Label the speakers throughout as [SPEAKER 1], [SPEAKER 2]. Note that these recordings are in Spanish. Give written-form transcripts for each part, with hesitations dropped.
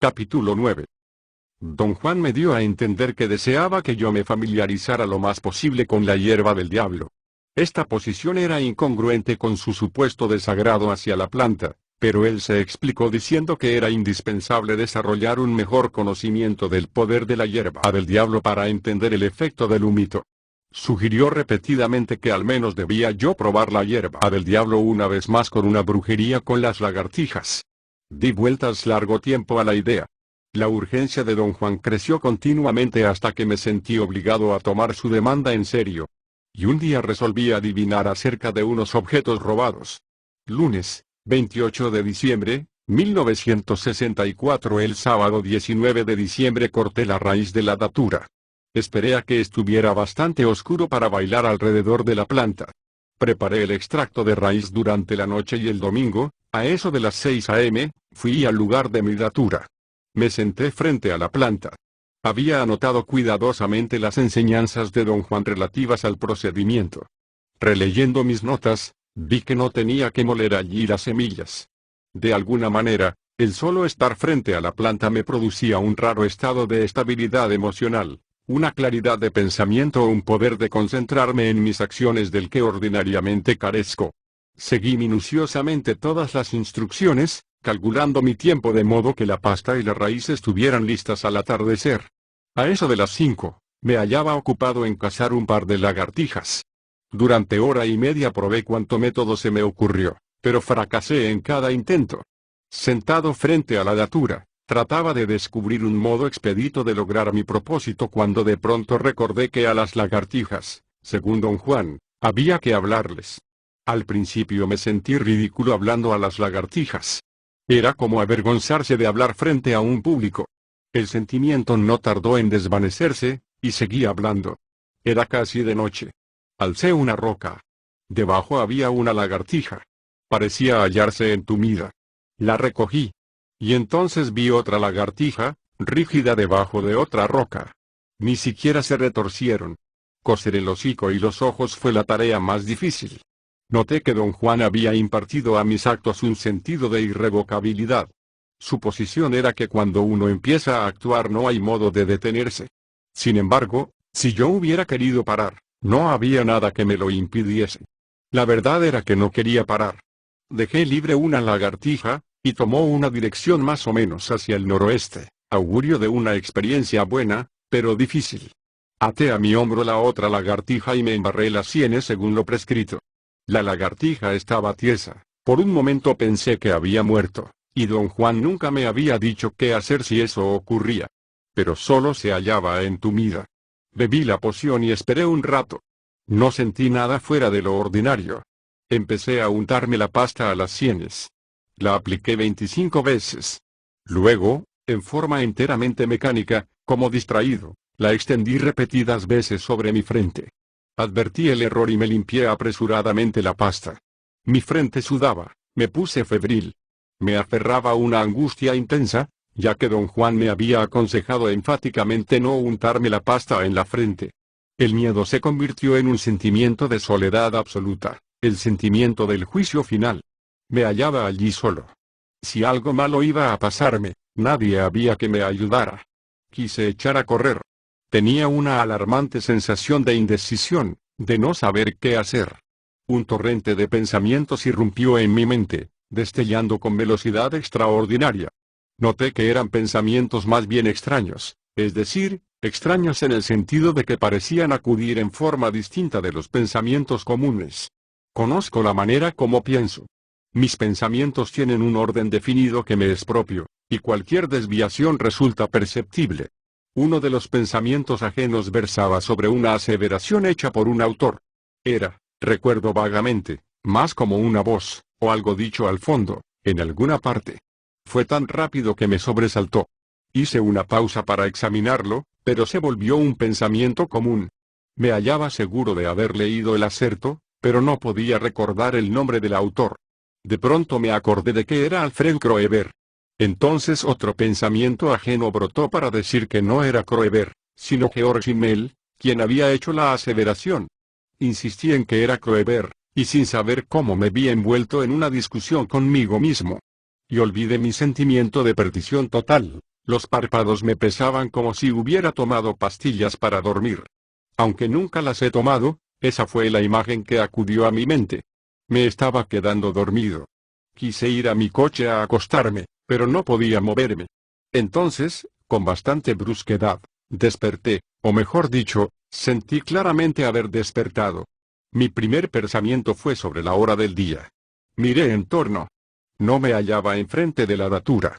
[SPEAKER 1] Capítulo 9. Don Juan me dio a entender que deseaba que yo me familiarizara lo más posible con la hierba del diablo. Esta posición era incongruente con su supuesto desagrado hacia la planta, pero él se explicó diciendo que era indispensable desarrollar un mejor conocimiento del poder de la hierba del diablo para entender el efecto del humito. Sugirió repetidamente que al menos debía yo probar la hierba del diablo una vez más con una brujería con las lagartijas. Di vueltas largo tiempo a la idea. La urgencia de don Juan creció continuamente hasta que me sentí obligado a tomar su demanda en serio. Y un día resolví adivinar acerca de unos objetos robados. Lunes, 28 de diciembre, 1964. El sábado 19 de diciembre corté la raíz de la datura. Esperé a que estuviera bastante oscuro para bailar alrededor de la planta. Preparé el extracto de raíz durante la noche y el domingo, a eso de las 6 a.m., fui al lugar de mi datura. Me senté frente a la planta. Había anotado cuidadosamente las enseñanzas de don Juan relativas al procedimiento. Releyendo mis notas, vi que no tenía que moler allí las semillas. De alguna manera, el solo estar frente a la planta me producía un raro estado de estabilidad emocional, una claridad de pensamiento o un poder de concentrarme en mis acciones del que ordinariamente carezco. Seguí minuciosamente todas las instrucciones, calculando mi tiempo de modo que la pasta y la raíz estuvieran listas al atardecer. A eso de las 5, me hallaba ocupado en cazar un par de lagartijas. Durante hora y media probé cuanto método se me ocurrió, pero fracasé en cada intento. Sentado frente a la datura, trataba de descubrir un modo expedito de lograr mi propósito cuando de pronto recordé que a las lagartijas, según don Juan, había que hablarles. Al principio me sentí ridículo hablando a las lagartijas. Era como avergonzarse de hablar frente a un público. El sentimiento no tardó en desvanecerse, y seguí hablando. Era casi de noche. Alcé una roca. Debajo había una lagartija. Parecía hallarse entumida. La recogí. Y entonces vi otra lagartija, rígida debajo de otra roca. Ni siquiera se retorcieron. Coser el hocico y los ojos fue la tarea más difícil. Noté que don Juan había impartido a mis actos un sentido de irrevocabilidad. Su posición era que cuando uno empieza a actuar no hay modo de detenerse. Sin embargo, si yo hubiera querido parar, no había nada que me lo impidiese. La verdad era que no quería parar. Dejé libre una lagartija, y tomó una dirección más o menos hacia el noroeste, augurio de una experiencia buena, pero difícil. Até a mi hombro la otra lagartija y me embarré las sienes según lo prescrito. La lagartija estaba tiesa. Por un momento pensé que había muerto, y don Juan nunca me había dicho qué hacer si eso ocurría. Pero solo se hallaba entumida. Bebí la poción y esperé un rato. No sentí nada fuera de lo ordinario. Empecé a untarme la pasta a las sienes. La apliqué 25 veces. Luego, en forma enteramente mecánica, como distraído, la extendí repetidas veces sobre mi frente. Advertí el error y me limpié apresuradamente la pasta. Mi frente sudaba, me puse febril. Me aferraba una angustia intensa, ya que don Juan me había aconsejado enfáticamente no untarme la pasta en la frente. El miedo se convirtió en un sentimiento de soledad absoluta, el sentimiento del juicio final. Me hallaba allí solo. Si algo malo iba a pasarme, nadie había que me ayudara. Quise echar a correr. Tenía una alarmante sensación de indecisión, de no saber qué hacer. Un torrente de pensamientos irrumpió en mi mente, destellando con velocidad extraordinaria. Noté que eran pensamientos más bien extraños, es decir, extraños en el sentido de que parecían acudir en forma distinta de los pensamientos comunes. Conozco la manera como pienso. Mis pensamientos tienen un orden definido que me es propio, y cualquier desviación resulta perceptible. Uno de los pensamientos ajenos versaba sobre una aseveración hecha por un autor. Era, recuerdo vagamente, más como una voz, o algo dicho al fondo, en alguna parte. Fue tan rápido que me sobresaltó. Hice una pausa para examinarlo, pero se volvió un pensamiento común. Me hallaba seguro de haber leído el acerto, pero no podía recordar el nombre del autor. De pronto me acordé de que era Alfred Kroeber. Entonces otro pensamiento ajeno brotó para decir que no era Kroeber, sino Georg Simmel, quien había hecho la aseveración. Insistí en que era Kroeber, y sin saber cómo me vi envuelto en una discusión conmigo mismo. Y olvidé mi sentimiento de perdición total. Los párpados me pesaban como si hubiera tomado pastillas para dormir. Aunque nunca las he tomado, esa fue la imagen que acudió a mi mente. Me estaba quedando dormido. Quise ir a mi coche a acostarme, pero no podía moverme. Entonces, con bastante brusquedad, desperté, o mejor dicho, sentí claramente haber despertado. Mi primer pensamiento fue sobre la hora del día. Miré en torno. No me hallaba enfrente de la datura.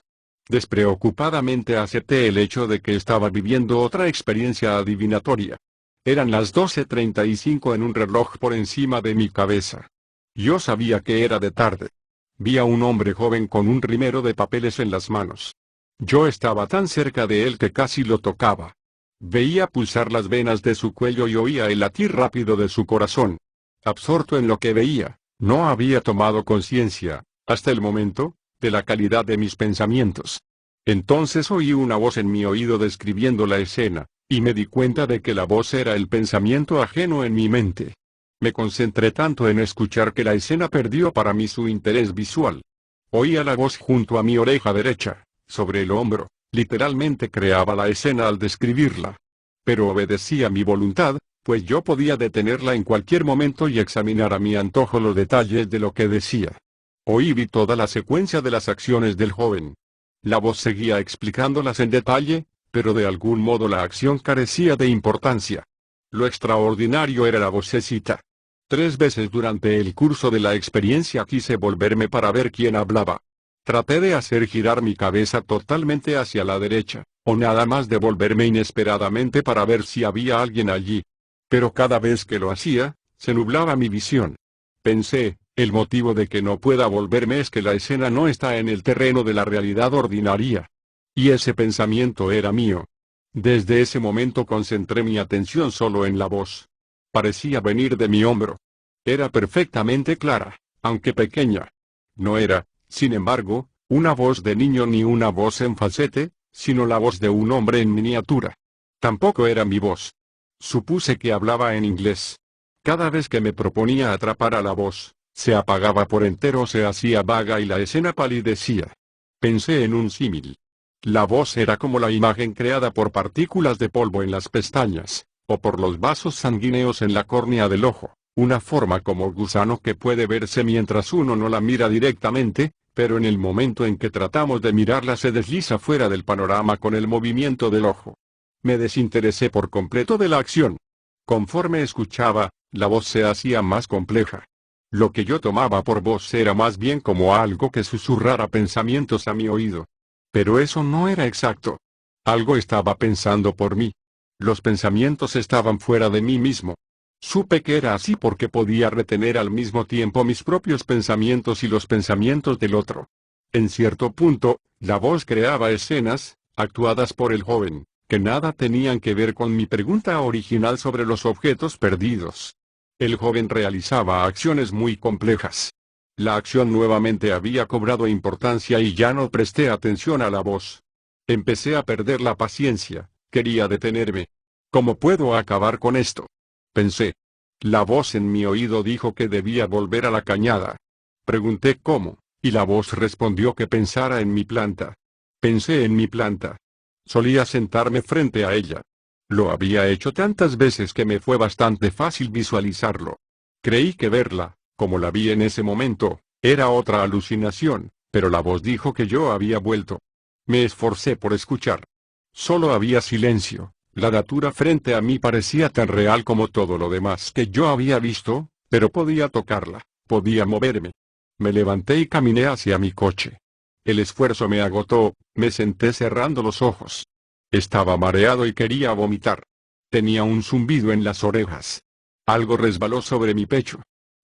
[SPEAKER 1] Despreocupadamente acepté el hecho de que estaba viviendo otra experiencia adivinatoria. Eran las 12:35 en un reloj por encima de mi cabeza. Yo sabía que era de tarde. Vi a un hombre joven con un rimero de papeles en las manos. Yo estaba tan cerca de él que casi lo tocaba. Veía pulsar las venas de su cuello y oía el latir rápido de su corazón. Absorto en lo que veía, no había tomado conciencia, hasta el momento, de la calidad de mis pensamientos. Entonces oí una voz en mi oído describiendo la escena, y me di cuenta de que la voz era el pensamiento ajeno en mi mente. Me concentré tanto en escuchar que la escena perdió para mí su interés visual. Oía la voz junto a mi oreja derecha, sobre el hombro, literalmente creaba la escena al describirla. Pero obedecía mi voluntad, pues yo podía detenerla en cualquier momento y examinar a mi antojo los detalles de lo que decía. Oí y vi toda la secuencia de las acciones del joven. La voz seguía explicándolas en detalle, pero de algún modo la acción carecía de importancia. Lo extraordinario era la vocecita. 3 veces durante el curso de la experiencia quise volverme para ver quién hablaba. Traté de hacer girar mi cabeza totalmente hacia la derecha, o nada más de volverme inesperadamente para ver si había alguien allí. Pero cada vez que lo hacía, se nublaba mi visión. Pensé, el motivo de que no pueda volverme es que la escena no está en el terreno de la realidad ordinaria. Y ese pensamiento era mío. Desde ese momento concentré mi atención solo en la voz. Parecía venir de mi hombro. Era perfectamente clara, aunque pequeña. No era, sin embargo, una voz de niño ni una voz en falsete, sino la voz de un hombre en miniatura. Tampoco era mi voz. Supuse que hablaba en inglés. Cada vez que me proponía atrapar a la voz, se apagaba por entero o se hacía vaga y la escena palidecía. Pensé en un símil. La voz era como la imagen creada por partículas de polvo en las pestañas, o por los vasos sanguíneos en la córnea del ojo, una forma como gusano que puede verse mientras uno no la mira directamente, pero en el momento en que tratamos de mirarla se desliza fuera del panorama con el movimiento del ojo. Me desinteresé por completo de la acción. Conforme escuchaba, la voz se hacía más compleja. Lo que yo tomaba por voz era más bien como algo que susurrara pensamientos a mi oído. Pero eso no era exacto. Algo estaba pensando por mí. Los pensamientos estaban fuera de mí mismo. Supe que era así porque podía retener al mismo tiempo mis propios pensamientos y los pensamientos del otro. En cierto punto, la voz creaba escenas, actuadas por el joven, que nada tenían que ver con mi pregunta original sobre los objetos perdidos. El joven realizaba acciones muy complejas. La acción nuevamente había cobrado importancia y ya no presté atención a la voz. Empecé a perder la paciencia, quería detenerme. ¿Cómo puedo acabar con esto? Pensé. La voz en mi oído dijo que debía volver a la cañada. Pregunté cómo, y la voz respondió que pensara en mi planta. Pensé en mi planta. Solía sentarme frente a ella. Lo había hecho tantas veces que me fue bastante fácil visualizarlo. Creí que verla, como la vi en ese momento, era otra alucinación, pero la voz dijo que yo había vuelto. Me esforcé por escuchar. Solo había silencio. La datura frente a mí parecía tan real como todo lo demás que yo había visto, pero podía tocarla, podía moverme. Me levanté y caminé hacia mi coche. El esfuerzo me agotó, me senté cerrando los ojos. Estaba mareado y quería vomitar. Tenía un zumbido en las orejas. Algo resbaló sobre mi pecho.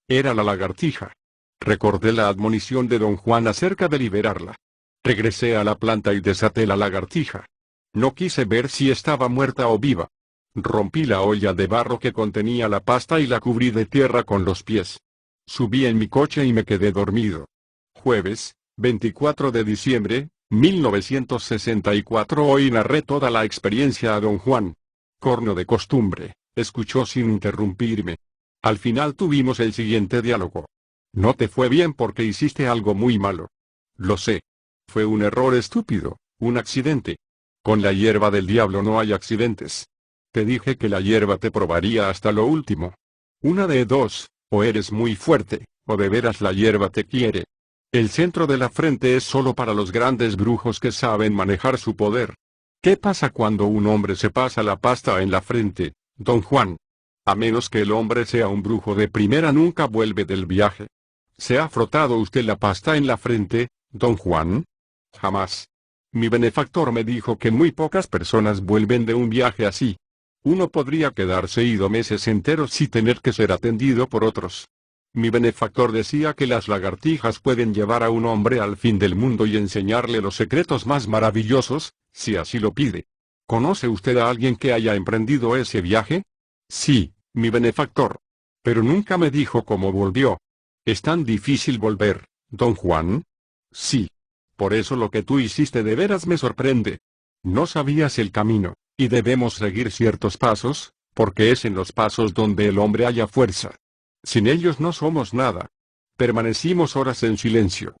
[SPEAKER 1] Era la lagartija. Recordé la admonición de don Juan acerca de liberarla. Regresé a la planta y desaté la lagartija. No quise ver si estaba muerta o viva. Rompí la olla de barro que contenía la pasta y la cubrí de tierra con los pies. Subí en mi coche y me quedé dormido. Jueves, 24 de diciembre, 1964. Hoy narré toda la experiencia a don Juan. Corno de costumbre, escuchó sin interrumpirme. Al final tuvimos el siguiente diálogo. No te fue bien porque hiciste algo muy malo. Lo sé. Fue un error estúpido, un accidente. Con la hierba del diablo no hay accidentes. Te dije que la hierba te probaría hasta lo último. Una de dos, o eres muy fuerte, o de veras la hierba te quiere. El centro de la frente es solo para los grandes brujos que saben manejar su poder. ¿Qué pasa cuando un hombre se pasa la pasta en la frente, don Juan? A menos que el hombre sea un brujo de primera, nunca vuelve del viaje. ¿Se ha frotado usted la pasta en la frente, don Juan? Jamás. Mi benefactor me dijo que muy pocas personas vuelven de un viaje así. Uno podría quedarse ido meses enteros sin tener que ser atendido por otros. Mi benefactor decía que las lagartijas pueden llevar a un hombre al fin del mundo y enseñarle los secretos más maravillosos, si así lo pide. ¿Conoce usted a alguien que haya emprendido ese viaje? Sí, mi benefactor. Pero nunca me dijo cómo volvió. ¿Es tan difícil volver, don Juan? Sí. Por eso lo que tú hiciste de veras me sorprende. No sabías el camino, y debemos seguir ciertos pasos, porque es en los pasos donde el hombre halla fuerza. Sin ellos no somos nada. Permanecimos horas en silencio.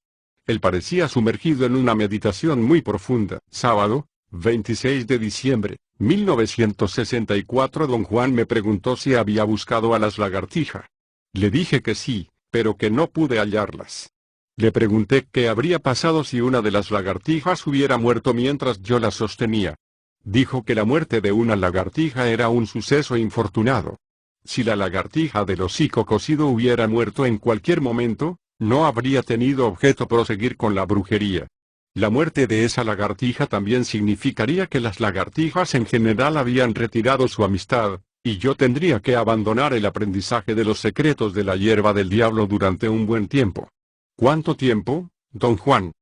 [SPEAKER 1] Él parecía sumergido en una meditación muy profunda. Sábado, 26 de diciembre, 1964. Don Juan me preguntó si había buscado a las lagartijas. Le dije que sí, pero que no pude hallarlas. Le pregunté qué habría pasado si una de las lagartijas hubiera muerto mientras yo la sostenía. Dijo que la muerte de una lagartija era un suceso infortunado. Si la lagartija del hocico cocido hubiera muerto en cualquier momento, no habría tenido objeto proseguir con la brujería. La muerte de esa lagartija también significaría que las lagartijas en general habían retirado su amistad, y yo tendría que abandonar el aprendizaje de los secretos de la hierba del diablo durante un buen tiempo. ¿Cuánto tiempo, don Juan?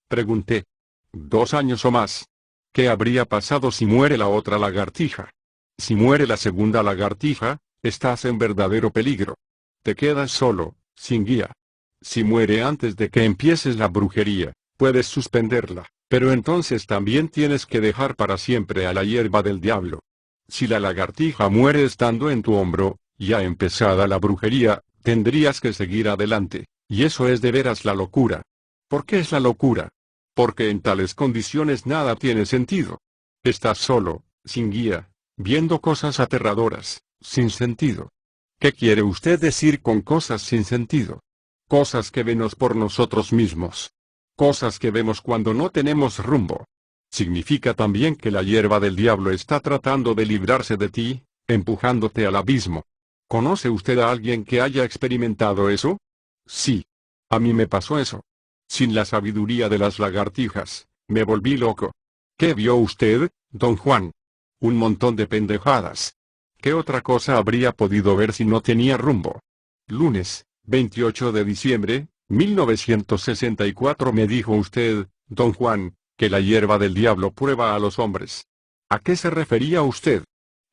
[SPEAKER 1] Pregunté. 2 años o más. ¿Qué habría pasado si muere la otra lagartija? Si muere la segunda lagartija, estás en verdadero peligro. Te quedas solo, sin guía. Si muere antes de que empieces la brujería, puedes suspenderla, pero entonces también tienes que dejar para siempre a la hierba del diablo. Si la lagartija muere estando en tu hombro, ya empezada la brujería, tendrías que seguir adelante. Y eso es de veras la locura. ¿Por qué es la locura? Porque en tales condiciones nada tiene sentido. Estás solo, sin guía, viendo cosas aterradoras, sin sentido. ¿Qué quiere usted decir con cosas sin sentido? Cosas que vemos por nosotros mismos. Cosas que vemos cuando no tenemos rumbo. Significa también que la hierba del diablo está tratando de librarse de ti, empujándote al abismo. ¿Conoce usted a alguien que haya experimentado eso? Sí. A mí me pasó eso. Sin la sabiduría de las lagartijas, me volví loco. ¿Qué vio usted, don Juan? Un montón de pendejadas. ¿Qué otra cosa habría podido ver si no tenía rumbo? Lunes, 28 de diciembre, 1964. Me dijo usted, don Juan, que la hierba del diablo prueba a los hombres. ¿A qué se refería usted?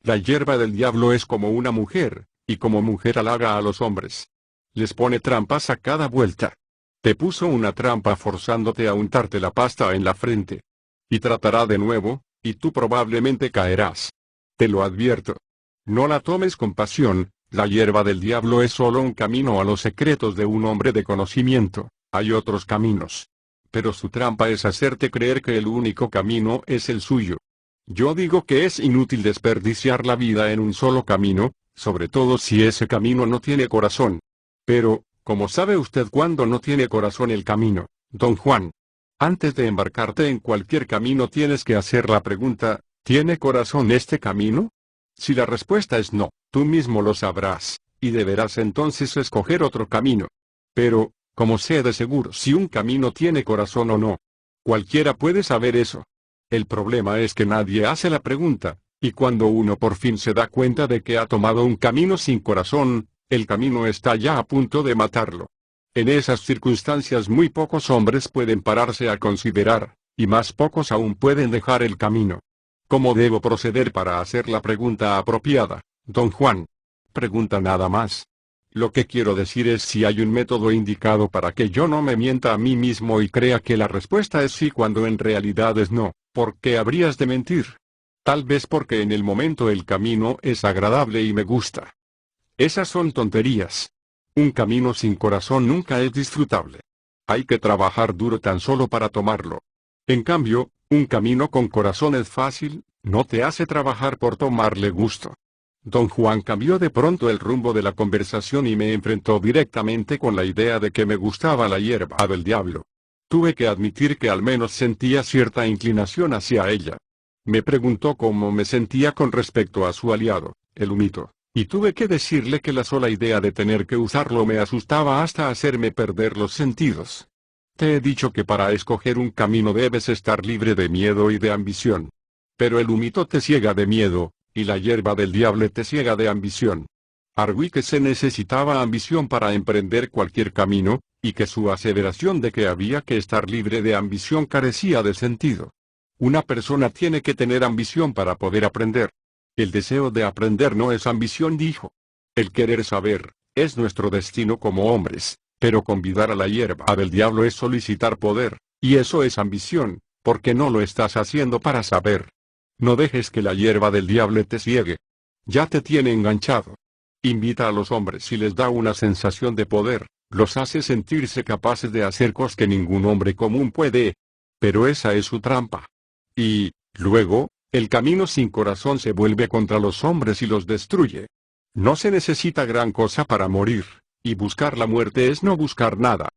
[SPEAKER 1] La hierba del diablo es como una mujer, y como mujer halaga a los hombres. Les pone trampas a cada vuelta. Te puso una trampa forzándote a untarte la pasta en la frente. Y tratará de nuevo, y tú probablemente caerás. Te lo advierto. No la tomes con pasión, la hierba del diablo es solo un camino a los secretos de un hombre de conocimiento, hay otros caminos. Pero su trampa es hacerte creer que el único camino es el suyo. Yo digo que es inútil desperdiciar la vida en un solo camino, sobre todo si ese camino no tiene corazón. Pero, ¿cómo sabe usted cuándo no tiene corazón el camino, don Juan? Antes de embarcarte en cualquier camino tienes que hacer la pregunta, ¿tiene corazón este camino? Si la respuesta es no, tú mismo lo sabrás, y deberás entonces escoger otro camino. Pero, ¿cómo sé de seguro si un camino tiene corazón o no? Cualquiera puede saber eso. El problema es que nadie hace la pregunta, y cuando uno por fin se da cuenta de que ha tomado un camino sin corazón, el camino está ya a punto de matarlo. En esas circunstancias muy pocos hombres pueden pararse a considerar, y más pocos aún pueden dejar el camino. ¿Cómo debo proceder para hacer la pregunta apropiada, don Juan? Pregunta nada más. Lo que quiero decir es si hay un método indicado para que yo no me mienta a mí mismo y crea que la respuesta es sí cuando en realidad es no. ¿Por qué habrías de mentir? Tal vez porque en el momento el camino es agradable y me gusta. Esas son tonterías. Un camino sin corazón nunca es disfrutable. Hay que trabajar duro tan solo para tomarlo. En cambio, un camino con corazón es fácil, no te hace trabajar por tomarle gusto. Don Juan cambió de pronto el rumbo de la conversación y me enfrentó directamente con la idea de que me gustaba la hierba del diablo. Tuve que admitir que al menos sentía cierta inclinación hacia ella. Me preguntó cómo me sentía con respecto a su aliado, el humito, y tuve que decirle que la sola idea de tener que usarlo me asustaba hasta hacerme perder los sentidos. Te he dicho que para escoger un camino debes estar libre de miedo y de ambición. Pero el humito te ciega de miedo, y la hierba del diablo te ciega de ambición. Arguí que se necesitaba ambición para emprender cualquier camino, y que su aseveración de que había que estar libre de ambición carecía de sentido. Una persona tiene que tener ambición para poder aprender. El deseo de aprender no es ambición, dijo. El querer saber, es nuestro destino como hombres, pero convidar a la hierba del diablo es solicitar poder, y eso es ambición, porque no lo estás haciendo para saber. No dejes que la hierba del diablo te ciegue. Ya te tiene enganchado. Invita a los hombres y les da una sensación de poder, los hace sentirse capaces de hacer cosas que ningún hombre común puede. Pero esa es su trampa. Y, luego, el camino sin corazón se vuelve contra los hombres y los destruye. No se necesita gran cosa para morir, y buscar la muerte es no buscar nada.